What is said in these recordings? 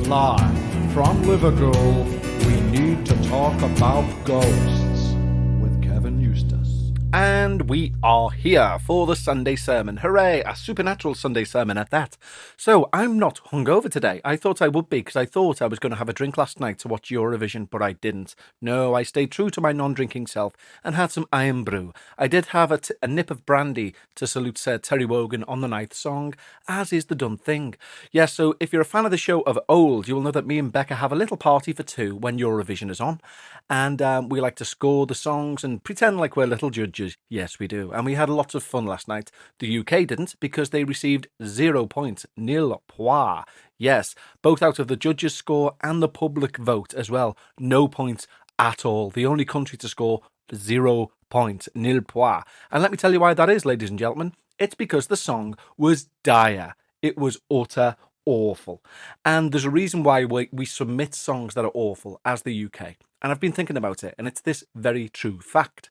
Live from Liverpool, we need to talk about ghosts with Kevin Eustace. And we are here for the Sunday sermon. Hooray! A supernatural Sunday sermon at that. So I'm not hungover today. I thought I would be because I thought I was going to have a drink last night to watch Eurovision, but I didn't. No, I stayed true to my non-drinking self and had some iron brew. I did have a nip of brandy to salute Sir Terry Wogan on the ninth song, as is the done thing. Yes, so if you're a fan of the show of old, you will know that me and Becca have a little party for two when Eurovision is on. And we like to score the songs and pretend like we're little judges. Yes, we do. And we had lots of fun last night. The UK didn't because they received 0 points, nil point. Yes, both out of the judges' score and the public vote as well. No points at all. The only country to score 0 points, nil point. And let me tell you why that is, ladies and gentlemen. It's because the song was dire. It was utter awful. And there's a reason why we submit songs that are awful as the UK. And I've been thinking about it, and it's this very true fact.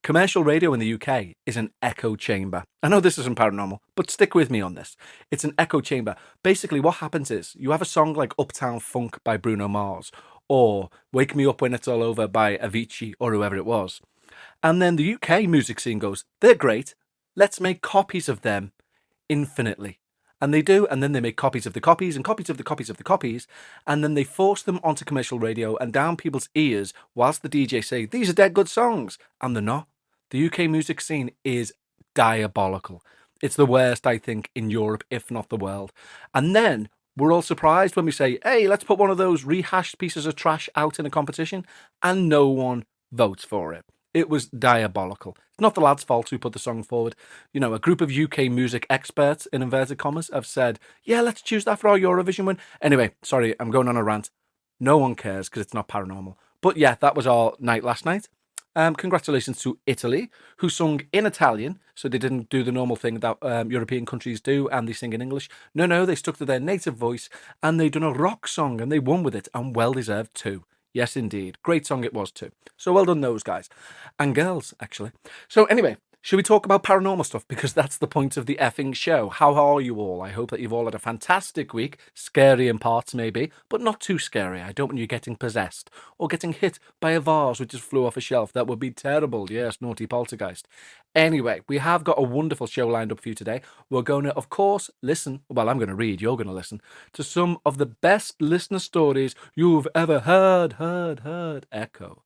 Commercial radio in the UK is an echo chamber. I know this isn't paranormal, but stick with me on this. It's an echo chamber. Basically, what happens is you have a song like Uptown Funk by Bruno Mars or Wake Me Up When It's All Over by Avicii or whoever it was. And then the UK music scene goes, they're great. Let's make copies of them infinitely. And they do, and then they make copies of the copies and copies of the copies of the copies, and then they force them onto commercial radio and down people's ears whilst the DJ say, these are dead good songs, and they're not. The UK music scene is diabolical. It's the worst, I think, in Europe, if not the world. And then we're all surprised when we say, hey, let's put one of those rehashed pieces of trash out in a competition, and no one votes for it. It was diabolical. It's not the lad's fault who put the song forward. You know, a group of UK music experts, in inverted commas, have said, yeah, let's choose that for our Eurovision win. Anyway, sorry, I'm going on a rant. No one cares because it's not paranormal. But yeah, that was our night last night. Congratulations to Italy, who sung in Italian. So they didn't do the normal thing that European countries do and they sing in English. No, they stuck to their native voice and they done a rock song and they won with it, and well deserved too. Yes, indeed. Great song it was too. So well done those guys. And girls, actually. So anyway, should we talk about paranormal stuff? Because that's the point of the effing show. How are you all? I hope that you've all had a fantastic week. Scary in parts maybe, but not too scary. I don't want you getting possessed or getting hit by a vase which just flew off a shelf. That would be terrible. Yes, naughty poltergeist. Anyway, we have got a wonderful show lined up for you today. We're going to, of course, listen. Well, I'm going to read. You're going to listen to some of the best listener stories you've ever heard. Echo.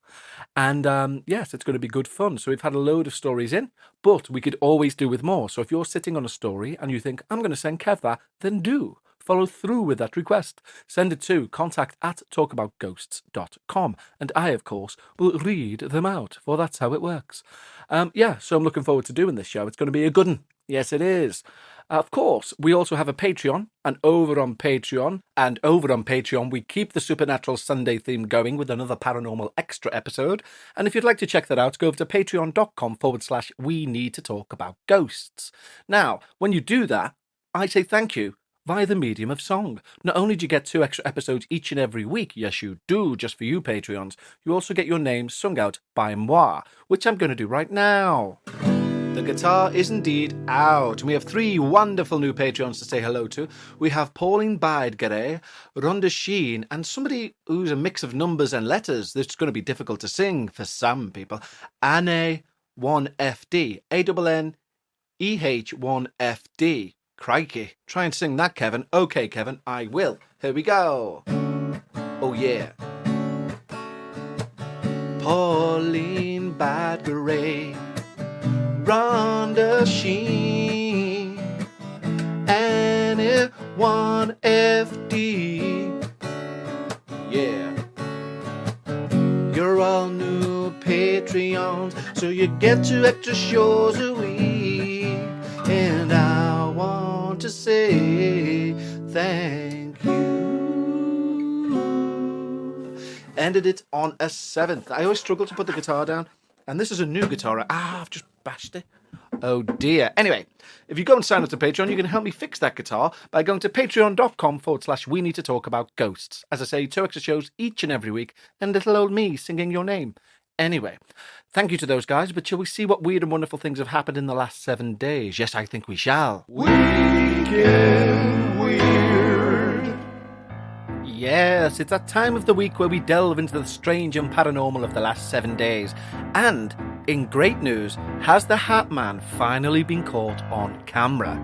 And yes, it's going to be good fun. So we've had a load of stories in, but we could always do with more. So if you're sitting on a story and you think, I'm going to send Kev that, then do. Follow through with that request. Send it to contact@talkaboutghosts.com. And I, of course, will read them out, for that's how it works. So I'm looking forward to doing this show. It's going to be a good one. Yes, it is. Of course, we also have a Patreon, and over on Patreon, we keep the Supernatural Sunday theme going with another paranormal extra episode. And if you'd like to check that out, go over to patreon.com/we need to talk about ghosts. Now, when you do that, I say thank you via the medium of song. Not only do you get 2 extra episodes each and every week, yes you do, just for you Patreons, you also get your name sung out by moi, which I'm going to do right now. The guitar is indeed out. And we have 3 wonderful new Patreons to say hello to. We have Pauline Bidegere, Rhonda Sheen, and somebody who's a mix of numbers and letters that's going to be difficult to sing for some people. Anne1FD. ANNEH1FD. Crikey. Try and sing that, Kevin. Okay, Kevin, I will. Here we go. Oh, yeah. Pauline Bidegere, Rhonda Sheen, Annie1FD. Yeah. You're all new Patreons, so you get 2 extra shows a week. And I want to say thank you. Ended it on a 7th. I always struggle to put the guitar down. And this is a new guitar. I've just bashed it. Oh dear. Anyway, if you go and sign up to Patreon, you can help me fix that guitar by going to patreon.com/we need to talk about ghosts. As I say, 2 extra shows each and every week, and little old me singing your name. Anyway, thank you to those guys, but shall we see what weird and wonderful things have happened in the last 7 days? Yes, I think we shall. Weekend Weird. Yes, it's that time of the week where we delve into the strange and paranormal of the last 7 days. And, in great news, has the Hat Man finally been caught on camera?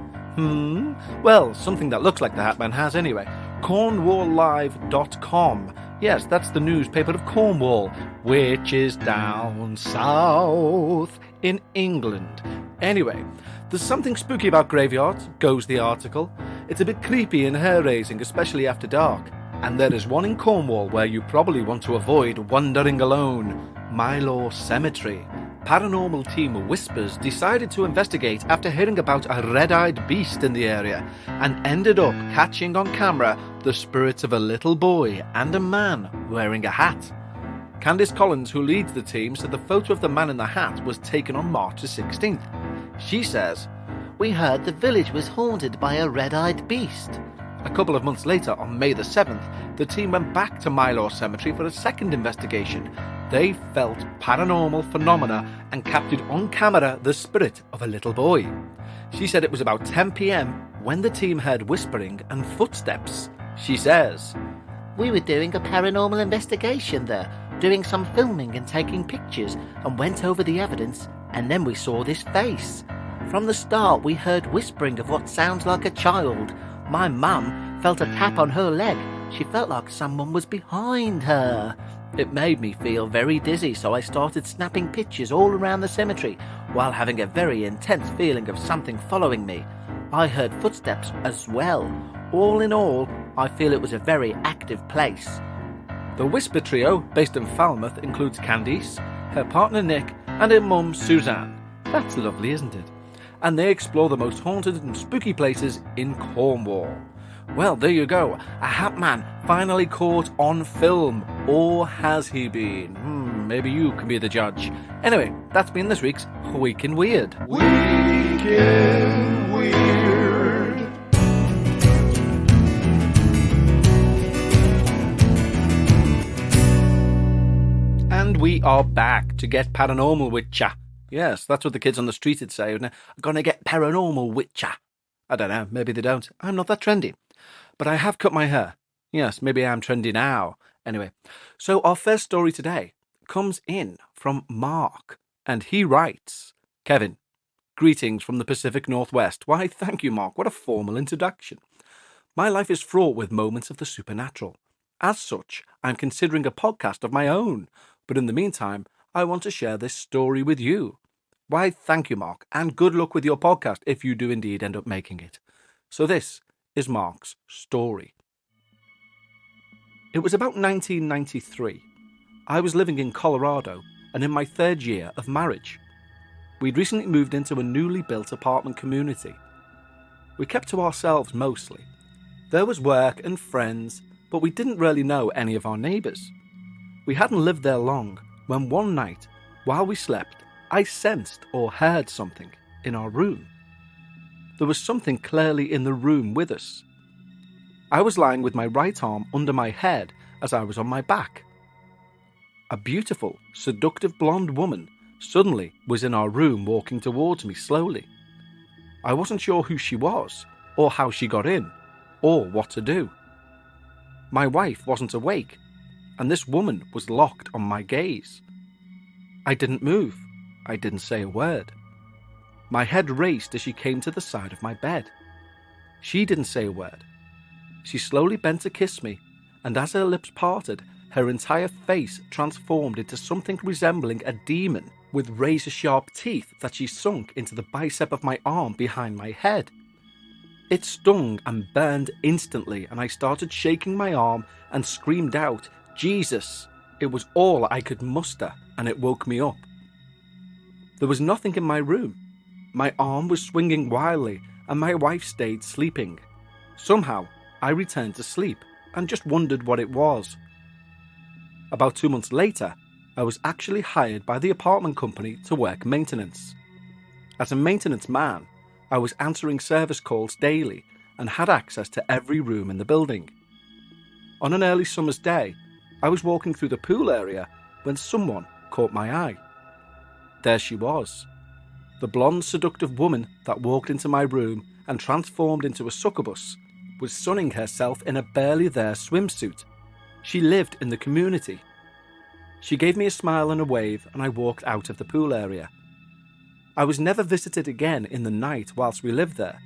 Well, something that looks like the Hat Man has anyway. CornwallLive.com. Yes, that's the newspaper of Cornwall, which is down south in England. Anyway, there's something spooky about graveyards, goes the article. It's a bit creepy and hair-raising, especially after dark. And there is one in Cornwall where you probably want to avoid wandering alone. Mylor Cemetery. Paranormal team Whispers decided to investigate after hearing about a red-eyed beast in the area and ended up catching on camera the spirits of a little boy and a man wearing a hat. Candice Collins, who leads the team, said the photo of the man in the hat was taken on March the 16th. She says, "We heard the village was haunted by a red-eyed beast." A couple of months later, on May the 7th, the team went back to Mylor Cemetery for a second investigation. They felt paranormal phenomena and captured on camera the spirit of a little boy. She said it was about 10 p.m. when the team heard whispering and footsteps. She says, "We were doing a paranormal investigation there, doing some filming and taking pictures, and went over the evidence, and then we saw this face. From the start we heard whispering of what sounds like a child. My mum felt a tap on her leg. She felt like someone was behind her. It made me feel very dizzy, so I started snapping pictures all around the cemetery while having a very intense feeling of something following me. I heard footsteps as well. All in all, I feel it was a very active place." The Whisper Trio, based in Falmouth, includes Candice, her partner Nick, and her mum Suzanne. That's lovely, isn't it? And they explore the most haunted and spooky places in Cornwall. Well, there you go. A Hat Man finally caught on film. Or has he been? Maybe you can be the judge. Anyway, that's been this week's Week in Weird. Week in Weird. And we are back to get paranormal with ya. Yes, that's what the kids on the street would say. I'm gonna get paranormal with ya. I don't know, maybe they don't. I'm not that trendy. But I have cut my hair. Yes, maybe I'm trendy now. Anyway, so our first story today comes in from Mark. And he writes, "Kevin, greetings from the Pacific Northwest." Why, thank you, Mark. What a formal introduction. "My life is fraught with moments of the supernatural. As such, I'm considering a podcast of my own. But in the meantime, I want to share this story with you." Why, thank you, Mark, and good luck with your podcast if you do indeed end up making it. So this is Mark's story. It was about 1993. I was living in Colorado and in my 3rd year of marriage. We'd recently moved into a newly built apartment community. We kept to ourselves mostly. There was work and friends, but we didn't really know any of our neighbours. We hadn't lived there long when one night, while we slept, I sensed or heard something in our room. There was something clearly in the room with us. I was lying with my right arm under my head as I was on my back. A beautiful, seductive blonde woman suddenly was in our room walking towards me slowly. I wasn't sure who she was, or how she got in, or what to do. My wife wasn't awake, and this woman was locked on my gaze. I didn't move. I didn't say a word. My head raced as she came to the side of my bed. She didn't say a word. She slowly bent to kiss me, and as her lips parted, her entire face transformed into something resembling a demon with razor-sharp teeth that she sunk into the bicep of my arm behind my head. It stung and burned instantly, and I started shaking my arm and screamed out, "Jesus!" It was all I could muster, and it woke me up. There was nothing in my room. My arm was swinging wildly, and my wife stayed sleeping. Somehow, I returned to sleep and just wondered what it was. About 2 months later, I was actually hired by the apartment company to work maintenance. As a maintenance man, I was answering service calls daily and had access to every room in the building. On an early summer's day, I was walking through the pool area when someone caught my eye. There she was. The blonde, seductive woman that walked into my room and transformed into a succubus was sunning herself in a barely there swimsuit She lived in the community. She gave me a smile and a wave, and I walked out of the pool area. I was never visited again in the night whilst we lived there,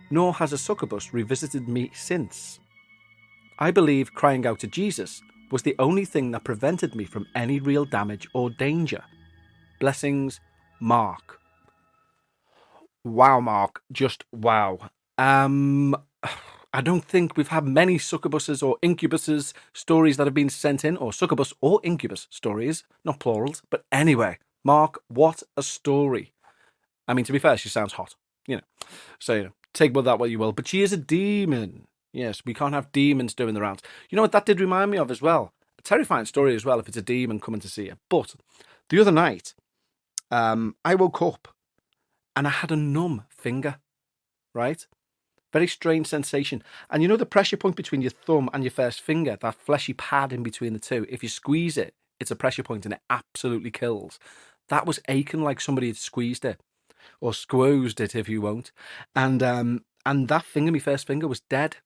nor has a succubus revisited me since. I believe crying out to Jesus was the only thing that prevented me from any real damage or danger. Blessings, Mark. Wow, Mark. Just wow. I don't think we've had many succubuses or incubuses stories that have been sent in, or succubus or incubus stories, not plurals. But anyway, Mark, what a story. I mean, to be fair, she sounds hot, So, take with that what you will. But she is a demon. Yes, we can't have demons doing the rounds. You know what that did remind me of as well? A terrifying story as well if it's a demon coming to see you. But the other night, I woke up and I had a numb finger, right? Very strange sensation. And you know the pressure point between your thumb and your first finger, that fleshy pad in between the two, if you squeeze it, it's a pressure point and it absolutely kills. That was aching like somebody had squeezed it, or squoozed it if you won't. And that finger, my first finger, was dead.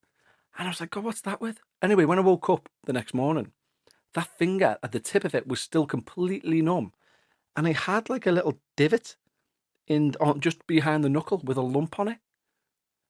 And I was like, God, what's that with? Anyway, when I woke up the next morning, that finger at the tip of it was still completely numb. And I had like a little divot just behind the knuckle with a lump on it.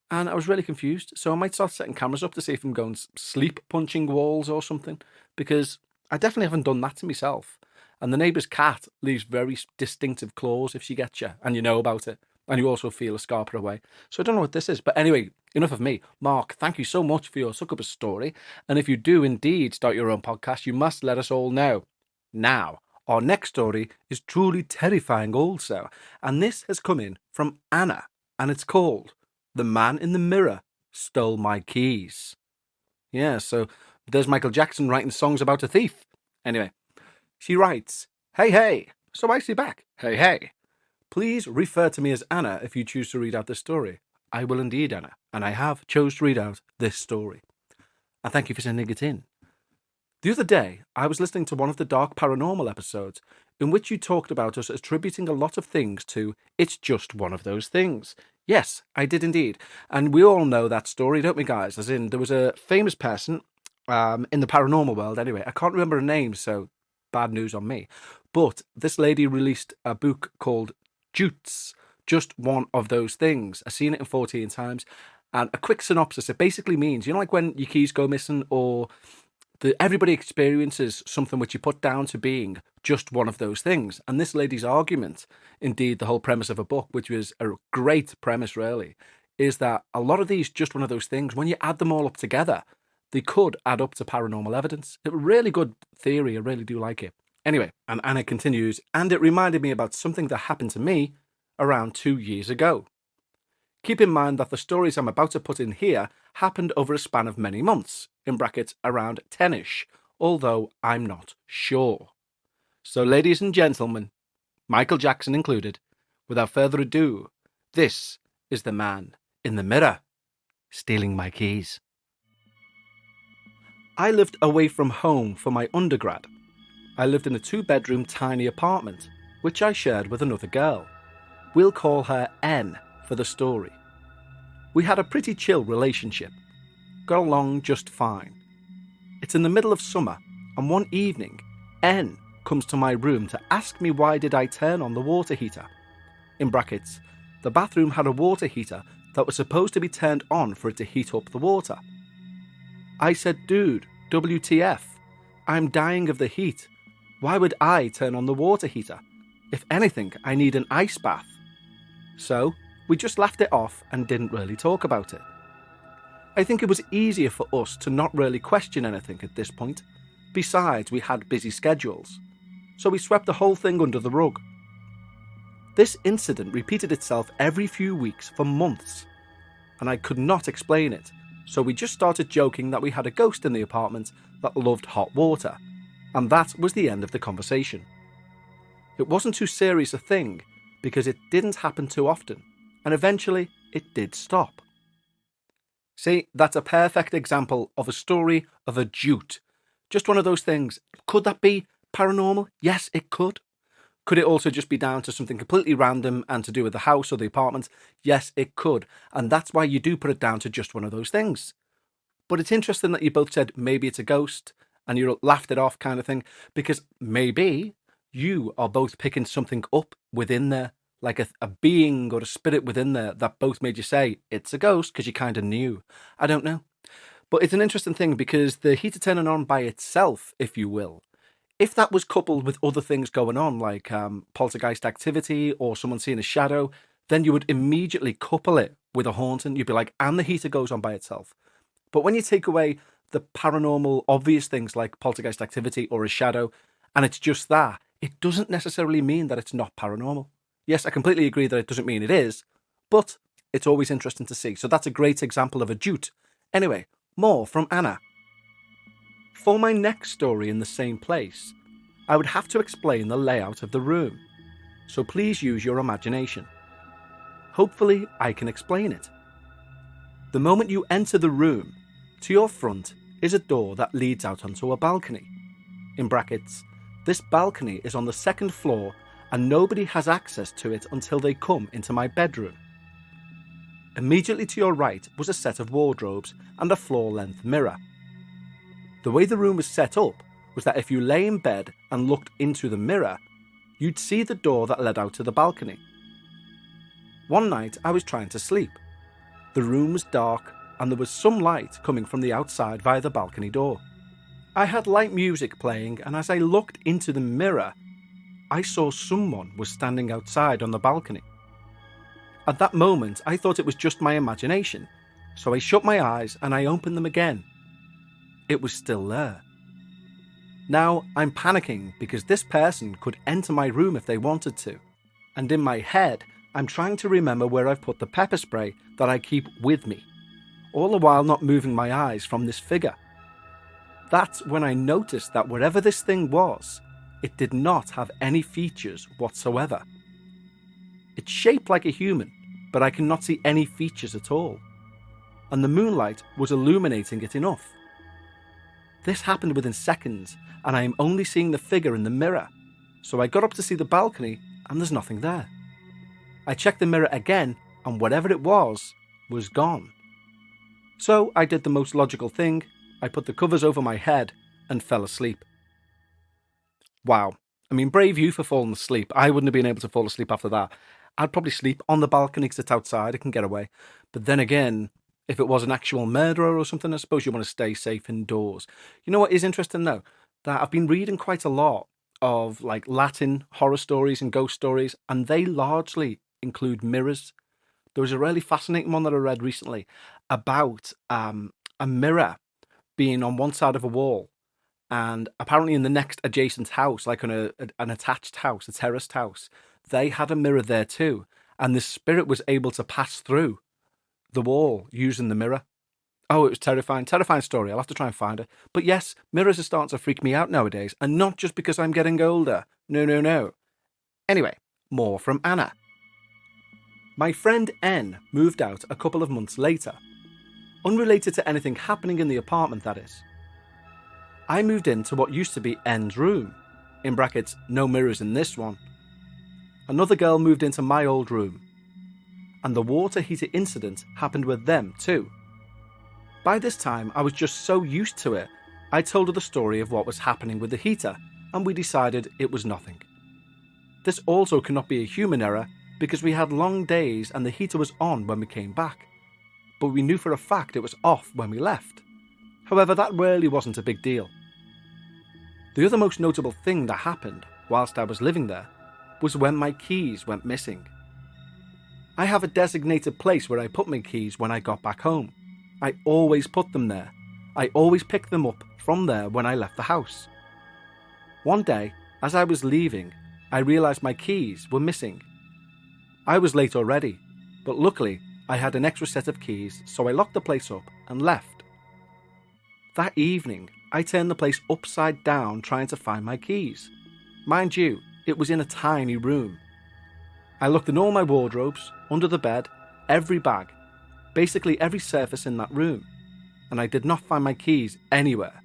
And I was really confused. So I might start setting cameras up to see if I'm going sleep punching walls or something, because I definitely haven't done that to myself. And the neighbour's cat leaves very distinctive claws if she gets you, and you know about it. And you also feel a scarper away. So I don't know what this is. But anyway, enough of me. Mark, thank you so much for your succubus story. And if you do indeed start your own podcast, you must let us all know. Now, our next story is truly terrifying also. And this has come in from Anna. And it's called The Man in the Mirror Stole My Keys. Yeah, so there's Michael Jackson writing songs about a thief. Anyway, she writes, Hey, hey. So I see back. Hey, hey. Please refer to me as Anna if you choose to read out this story. I will indeed, Anna, and I have chose to read out this story. And thank you for sending it in. The other day, I was listening to one of the Dark Paranormal episodes in which you talked about us attributing a lot of things to it's just one of those things. Yes, I did indeed. And we all know that story, don't we, guys? As in, there was a famous person in the paranormal world, anyway. I can't remember her name, so bad news on me. But this lady released a book called Jutes, just one of those things. I've seen it in 14 times. And a quick synopsis, it basically means, like when your keys go missing, or everybody experiences something which you put down to being just one of those things. And this lady's argument, indeed the whole premise of a book, which was a great premise really, is that a lot of these just one of those things, when you add them all up together, they could add up to paranormal evidence. It's a really good theory, I really do like it. Anyway, and Anna continues, and it reminded me about something that happened to me around 2 years ago. Keep in mind that the stories I'm about to put in here happened over a span of many months, in brackets around 10-ish, although I'm not sure. So ladies and gentlemen, Michael Jackson included, without further ado, this is the man in the mirror stealing my keys. I lived away from home for my undergrad. I lived in a 2-bedroom tiny apartment, which I shared with another girl. We'll call her N for the story. We had a pretty chill relationship. Got along just fine. It's in the middle of summer, and one evening, N comes to my room to ask me why did I turn on the water heater. In brackets, the bathroom had a water heater that was supposed to be turned on for it to heat up the water. I said, dude, WTF? I'm dying of the heat. Why would I turn on the water heater? If anything, I need an ice bath. So, we just laughed it off and didn't really talk about it. I think it was easier for us to not really question anything at this point. Besides, we had busy schedules. So we swept the whole thing under the rug. This incident repeated itself every few weeks for months, and I could not explain it, so we just started joking that we had a ghost in the apartment that loved hot water, and that was the end of the conversation. It wasn't too serious a thing, because it didn't happen too often, and eventually it did stop. See, that's a perfect example of a story of a jute. Just one of those things. Could that be paranormal? Yes, it could. Could it also just be down to something completely random and to do with the house or the apartment? Yes, it could. And that's why you do put it down to just one of those things. But it's interesting that you both said maybe it's a ghost and you laughed it off kind of thing, because maybe you are both picking something up within there, like a being or a spirit within there that both made you say it's a ghost because you kind of knew. I don't know. But it's an interesting thing because the heater turning on by itself, if you will, if that was coupled with other things going on, like poltergeist activity or someone seeing a shadow, then you would immediately couple it with a haunting. You'd be like, and the heater goes on by itself. But when you take away the paranormal, obvious things like poltergeist activity or a shadow, and it's just that, it doesn't necessarily mean that it's not paranormal. Yes, I completely agree that it doesn't mean it is, but it's always interesting to see. So that's a great example of a jute. Anyway, more from Anna. For my next story in the same place, I would have to explain the layout of the room, so please use your imagination. Hopefully, I can explain it. The moment you enter the room, to your front is a door that leads out onto a balcony. In brackets, this balcony is on the second floor and nobody has access to it until they come into my bedroom. Immediately to your right was a set of wardrobes and a floor-length mirror. The way the room was set up was that if you lay in bed and looked into the mirror, you'd see the door that led out to the balcony. One night I was trying to sleep. The room was dark and there was some light coming from the outside via the balcony door. I had light music playing, and as I looked into the mirror, I saw someone was standing outside on the balcony. At that moment, I thought it was just my imagination, so I shut my eyes and I opened them again. It was still there. Now I'm panicking because this person could enter my room if they wanted to, and in my head, I'm trying to remember where I've put the pepper spray that I keep with me, all the while not moving my eyes from this figure. That's when I noticed that wherever this thing was, it did not have any features whatsoever. It's shaped like a human, but I cannot see any features at all, and the moonlight was illuminating it enough. This happened within seconds, and I am only seeing the figure in the mirror, so I got up to see the balcony, and there's nothing there. I checked the mirror again, and whatever it was gone. So I did the most logical thing. I put the covers over my head and fell asleep. Wow. I mean, brave you for falling asleep. I wouldn't have been able to fall asleep after that. I'd probably sleep on the balcony because it's outside. I can get away. But then again, if it was an actual murderer or something, I suppose you want to stay safe indoors. You know what is interesting though? That I've been reading quite a lot of like Latin horror stories and ghost stories, and they largely include mirrors. There was a really fascinating one that I read recently about a mirror being on one side of a wall, and apparently in the next adjacent house, like on an attached house, a terraced house, they had a mirror there too, and the spirit was able to pass through the wall using the mirror. Oh, it was terrifying story. I'll have to try and find it. But yes, mirrors are starting to freak me out nowadays, and not just because I'm getting older. No. Anyway, more from Anna. My friend N moved out a couple of months later. Unrelated to anything happening in the apartment, that is. I moved into what used to be N's room. In brackets, no mirrors in this one. Another girl moved into my old room. And the water heater incident happened with them too. By this time, I was just so used to it, I told her the story of what was happening with the heater, and we decided it was nothing. This also cannot be a human error, because we had long days and the heater was on when we came back. But we knew for a fact it was off when we left. However, that really wasn't a big deal. The other most notable thing that happened whilst I was living there was when my keys went missing. I have a designated place where I put my keys when I got back home. I always put them there. I always picked them up from there when I left the house. One day, as I was leaving, I realised my keys were missing. I was late already, but luckily I had an extra set of keys, so I locked the place up and left. That evening, I turned the place upside down trying to find my keys. Mind you, it was in a tiny room. I looked in all my wardrobes, under the bed, every bag, basically every surface in that room, and I did not find my keys anywhere.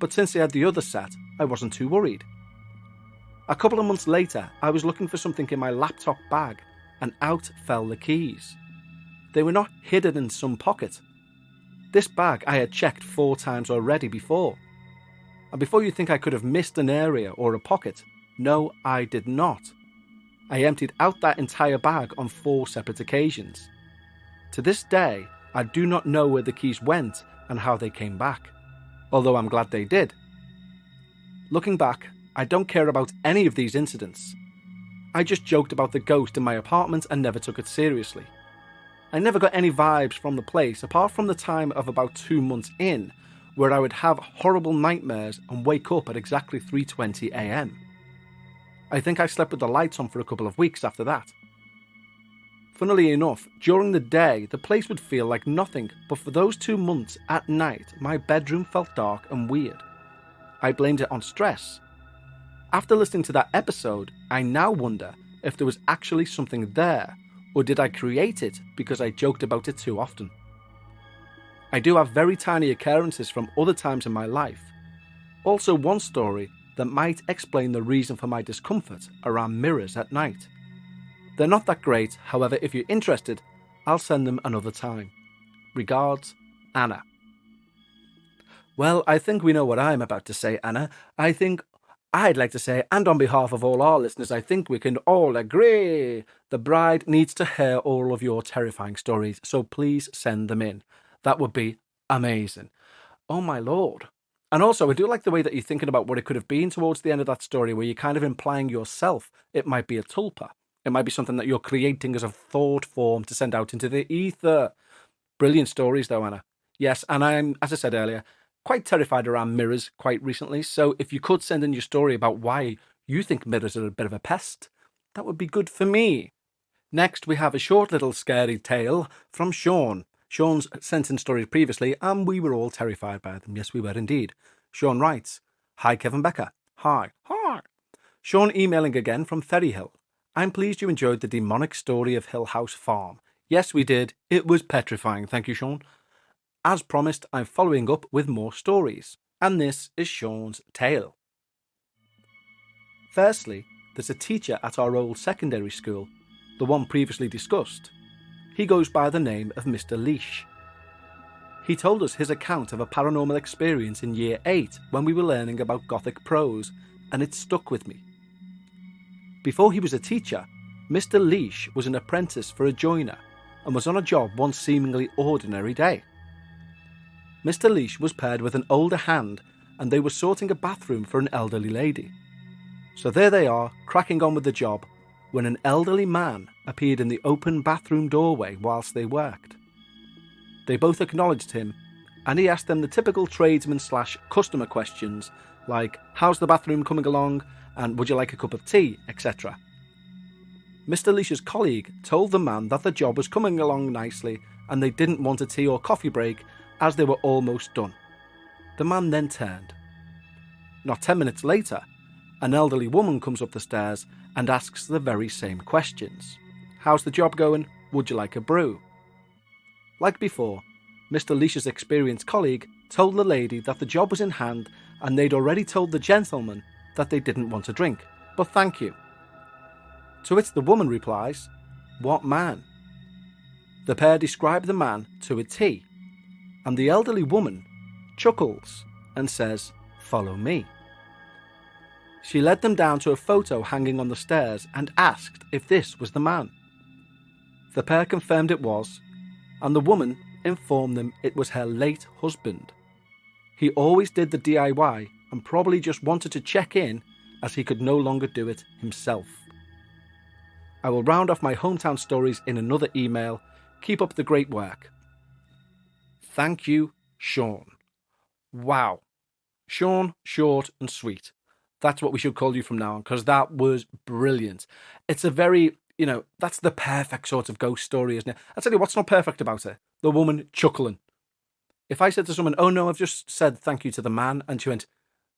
But since I had the other set, I wasn't too worried. A couple of months later, I was looking for something in my laptop bag, and out fell the keys. They were not hidden in some pocket. This bag I had checked 4 times already before. And before you think I could have missed an area or a pocket, no, I did not. I emptied out that entire bag on 4 separate occasions. To this day, I do not know where the keys went and how they came back, although I'm glad they did. Looking back, I don't care about any of these incidents. I just joked about the ghost in my apartment and never took it seriously. I never got any vibes from the place apart from the time of about 2 months in, where I would have horrible nightmares and wake up at exactly 3:20 AM. I think I slept with the lights on for a couple of weeks after that. Funnily enough, during the day the place would feel like nothing, but for those 2 months at night my bedroom felt dark and weird. I blamed it on stress. After listening to that episode, I now wonder if there was actually something there, or did I create it because I joked about it too often? I do have very tiny occurrences from other times in my life. Also one story that might explain the reason for my discomfort around mirrors at night. They're not that great, however if you're interested, I'll send them another time. Regards, Anna. Well, I think we know what I'm about to say, Anna. I'd like to say, and on behalf of all our listeners, I think we can all agree the bride needs to hear all of your terrifying stories, so please send them in. That would be amazing. Oh my lord. And also, I do like the way that you're thinking about what it could have been towards the end of that story, where you're kind of implying yourself. It might be a tulpa. It might be something that you're creating as a thought form to send out into the ether. Brilliant stories though, Anna. Yes, and I'm, as I said earlier, quite terrified around mirrors quite recently, so if you could send in your story about why you think mirrors are a bit of a pest, that would be good for me. Next, we have a short little scary tale from Sean. Sean's sent in stories previously, and we were all terrified by them. Yes, we were indeed. Sean writes, "Hi, Kevin Becker. Hi. Hi. Sean emailing again from Ferryhill. I'm pleased you enjoyed the demonic story of Hill House Farm. Yes, we did. It was petrifying. Thank you, Sean. As promised, I'm following up with more stories, and this is Sean's tale. Firstly, there's a teacher at our old secondary school, the one previously discussed. He goes by the name of Mr. Leash. He told us his account of a paranormal experience in Year 8 when we were learning about Gothic prose, and it stuck with me. Before he was a teacher, Mr. Leash was an apprentice for a joiner and was on a job one seemingly ordinary day. Mr. Leash was paired with an older hand, and they were sorting a bathroom for an elderly lady. So there they are, cracking on with the job, when an elderly man appeared in the open bathroom doorway whilst they worked. They both acknowledged him, and he asked them the typical tradesman/customer questions like, how's the bathroom coming along, and would you like a cup of tea, etc. Mr. Leash's colleague told the man that the job was coming along nicely and they didn't want a tea or coffee break as they were almost done. The man then turned. Not 10 minutes later, an elderly woman comes up the stairs and asks the very same questions. How's the job going? Would you like a brew? Like before, Mr. Leash's experienced colleague told the lady that the job was in hand and they'd already told the gentleman that they didn't want a drink, but thank you. To which the woman replies, what man? The pair describe the man to a T, and the elderly woman chuckles and says, follow me. She led them down to a photo hanging on the stairs and asked if this was the man. The pair confirmed it was, and the woman informed them it was her late husband. He always did the DIY and probably just wanted to check in as he could no longer do it himself. I will round off my hometown stories in another email. Keep up the great work. Thank you, Sean. Wow. Sean, short and sweet. That's what we should call you from now on, because that was brilliant. It's a very, that's the perfect sort of ghost story, isn't it? I'll tell you what's not perfect about it. The woman chuckling. If I said to someone, oh no, I've just said thank you to the man, and she went,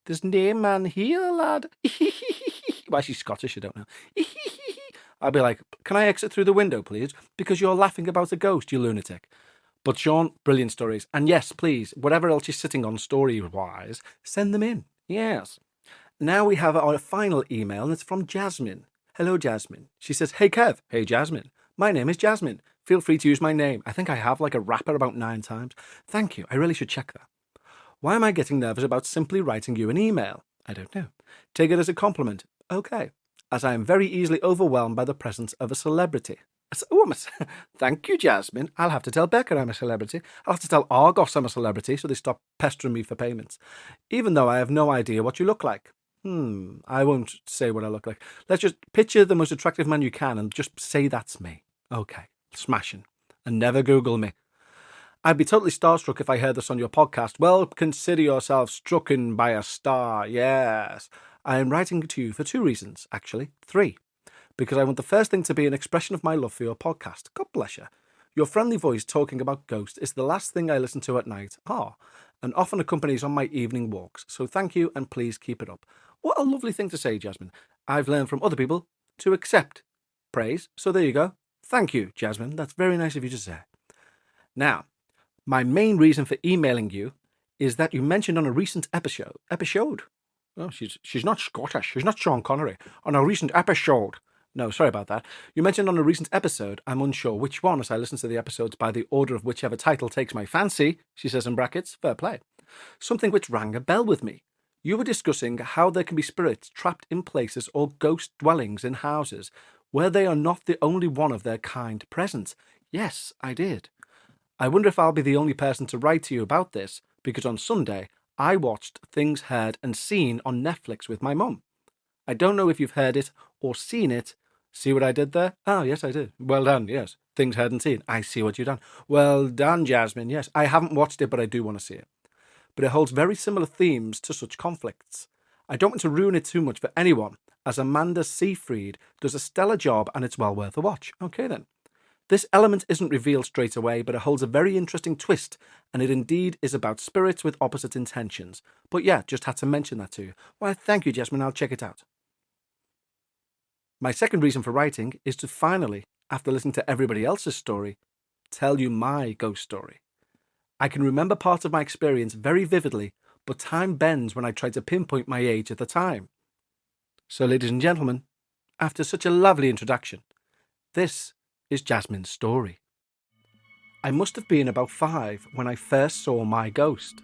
there's no man here, lad. Well, she's Scottish, I don't know. I'd be like, can I exit through the window, please? Because you're laughing about a ghost, you lunatic. But Sean, brilliant stories. And yes, please, whatever else you're sitting on story-wise, send them in. Yes. Now we have our final email, and it's from Jasmine. Hello, Jasmine. She says, hey, Kev. Hey, Jasmine. My name is Jasmine. Feel free to use my name. I think I have like a rapper about 9 times. Thank you. I really should check that. Why am I getting nervous about simply writing you an email? I don't know. Take it as a compliment. Okay. As I am very easily overwhelmed by the presence of a celebrity. Thank you, Jasmine. I'll have to tell Becca I'm a celebrity. I'll have to tell Argos I'm a celebrity so they stop pestering me for payments. Even though I have no idea what you look like. I won't say what I look like. Let's just picture the most attractive man you can and just say that's me. Okay. Smashing. And never Google me. I'd be totally starstruck if I heard this on your podcast. Well, consider yourself strucken by a star. Yes. I am writing to you for 2 reasons, actually. 3. Because I want the first thing to be an expression of my love for your podcast. God bless you. Your friendly voice talking about ghosts is the last thing I listen to at night. And often accompanies on my evening walks. So thank you and please keep it up. What a lovely thing to say, Jasmine. I've learned from other people to accept praise. So there you go. Thank you, Jasmine. That's very nice of you to say. Now, my main reason for emailing you is that you mentioned on a recent episode. Oh, she's not Scottish. She's not Sean Connery. On a recent episode. No, sorry about that. You mentioned on a recent episode, I'm unsure which one, as I listen to the episodes by the order of whichever title takes my fancy, she says in brackets, fair play. Something which rang a bell with me. You were discussing how there can be spirits trapped in places or ghost dwellings in houses where they are not the only one of their kind present. Yes, I did. I wonder if I'll be the only person to write to you about this, because on Sunday, I watched Things Heard and Seen on Netflix with my mum. I don't know if you've heard it or seen it. See what I did there? Oh, yes, I did. Well done, yes. Things Heard and Seen. I see what you've done. Well done, Jasmine, yes. I haven't watched it, but I do want to see it. But it holds very similar themes to such conflicts. I don't want to ruin it too much for anyone, as Amanda Seyfried does a stellar job and it's well worth a watch. Okay then. This element isn't revealed straight away, but it holds a very interesting twist, and it indeed is about spirits with opposite intentions. But yeah, just had to mention that to you. Well, thank you, Jasmine. I'll check it out. My second reason for writing is to finally, after listening to everybody else's story, tell you my ghost story. I can remember part of my experience very vividly, but time bends when I try to pinpoint my age at the time. So, ladies and gentlemen, after such a lovely introduction, this is Jasmine's story. I must have been about 5 when I first saw my ghost.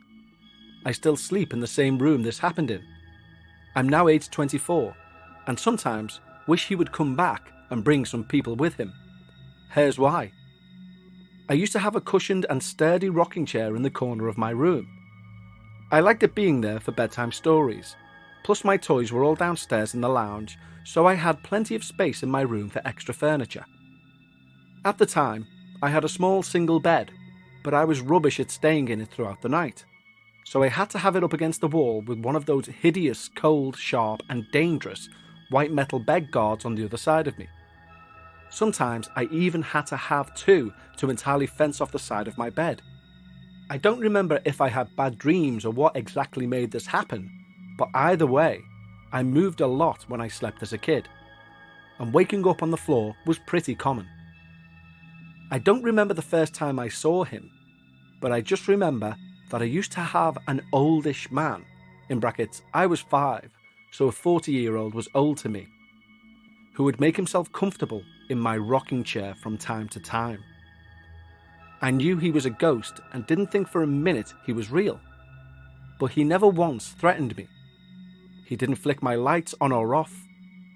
I still sleep in the same room this happened in. I'm now aged 24, and sometimes wish he would come back and bring some people with him. Here's why. I used to have a cushioned and sturdy rocking chair in the corner of my room. I liked it being there for bedtime stories, plus my toys were all downstairs in the lounge, so I had plenty of space in my room for extra furniture. At the time, I had a small single bed, but I was rubbish at staying in it throughout the night, so I had to have it up against the wall with one of those hideous, cold, sharp and dangerous white metal bed guards on the other side of me. Sometimes I even had to have 2 to entirely fence off the side of my bed. I don't remember if I had bad dreams or what exactly made this happen, but either way, I moved a lot when I slept as a kid, and waking up on the floor was pretty common. I don't remember the first time I saw him, but I just remember that I used to have an oldish man, in brackets, I was 5, so a 40-year-old was old to me, who would make himself comfortable in my rocking chair from time to time. I knew he was a ghost and didn't think for a minute he was real, but he never once threatened me. He didn't flick my lights on or off,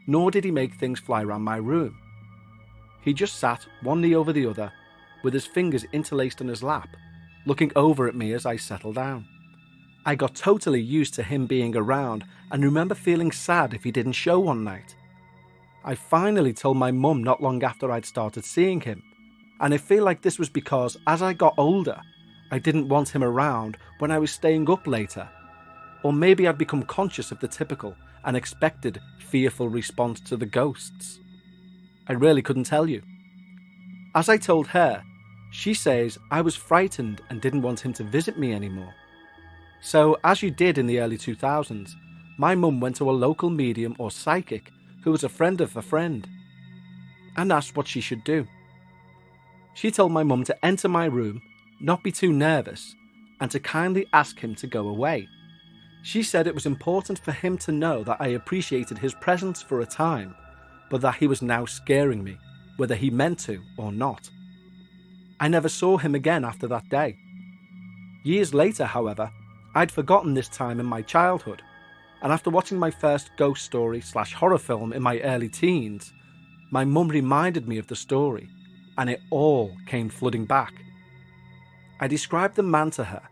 nor did he make things fly around my room. He just sat one knee over the other, with his fingers interlaced in his lap, looking over at me as I settled down. I got totally used to him being around and remember feeling sad if he didn't show one night. I finally told my mum not long after I'd started seeing him, and I feel like this was because as I got older, I didn't want him around when I was staying up later. Or maybe I'd become conscious of the typical and expected fearful response to the ghosts. I really couldn't tell you. As I told her, she says I was frightened and didn't want him to visit me anymore. So, as you did in the early 2000s, my mum went to a local medium or psychic who was a friend of a friend, and asked what she should do. She told my mum to enter my room, not be too nervous, and to kindly ask him to go away. She said it was important for him to know that I appreciated his presence for a time, but that he was now scaring me, whether he meant to or not. I never saw him again after that day. Years later, however, I'd forgotten this time in my childhood, and after watching my first ghost story / horror film in my early teens, my mum reminded me of the story, and it all came flooding back. I described the man to her,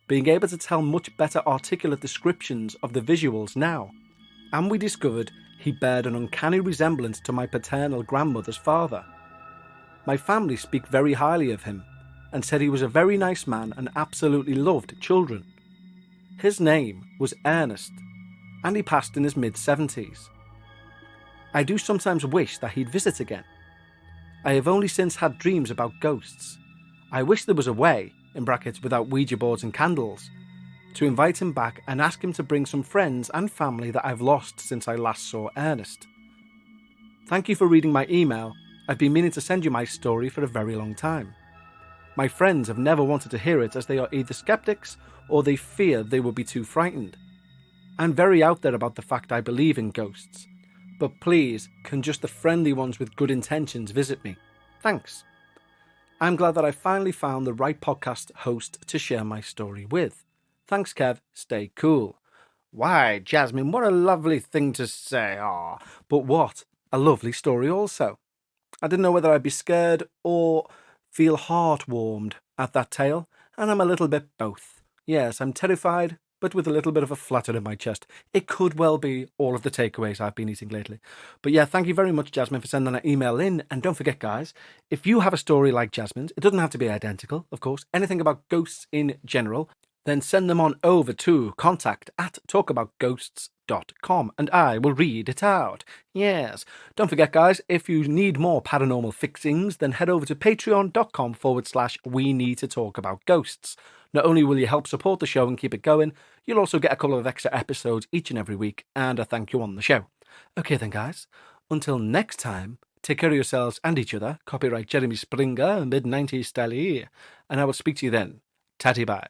being able to tell much better articulate descriptions of the visuals now, and we discovered he bared an uncanny resemblance to my paternal grandmother's father. My family speak very highly of him, and said he was a very nice man and absolutely loved children. His name was Ernest, and he passed in his mid-70s. I do sometimes wish that he'd visit again. I have only since had dreams about ghosts. I wish there was a way, in brackets without Ouija boards and candles, to invite him back and ask him to bring some friends and family that I've lost since I last saw Ernest. Thank you for reading my email. I've been meaning to send you my story for a very long time. My friends have never wanted to hear it as they are either skeptics or they fear they will be too frightened. I'm very out there about the fact I believe in ghosts, but please, can just the friendly ones with good intentions visit me? Thanks. I'm glad that I finally found the right podcast host to share my story with. Thanks, Kev. Stay cool. Why, Jasmine, what a lovely thing to say. Ah, but what a lovely story also. I didn't know whether I'd be scared or feel heart-warmed at that tale, and I'm a little bit both. Yes, I'm terrified, but with a little bit of a flutter in my chest. It could well be all of the takeaways I've been eating lately. But yeah, thank you very much, Jasmine, for sending that email in. And don't forget, guys, if you have a story like Jasmine's, it doesn't have to be identical, of course, anything about ghosts in general, then send them on over to contact@talkaboutghosts.com and I will read it out. Yes. Don't forget, guys, if you need more paranormal fixings, then head over to patreon.com/we need to talk about ghosts. Not only will you help support the show and keep it going, you'll also get a couple of extra episodes each and every week and a thank you on the show. Okay then, guys, until next time, take care of yourselves and each other. Copyright Jeremy Springer, mid-90s style, and I will speak to you then. Tatty bye.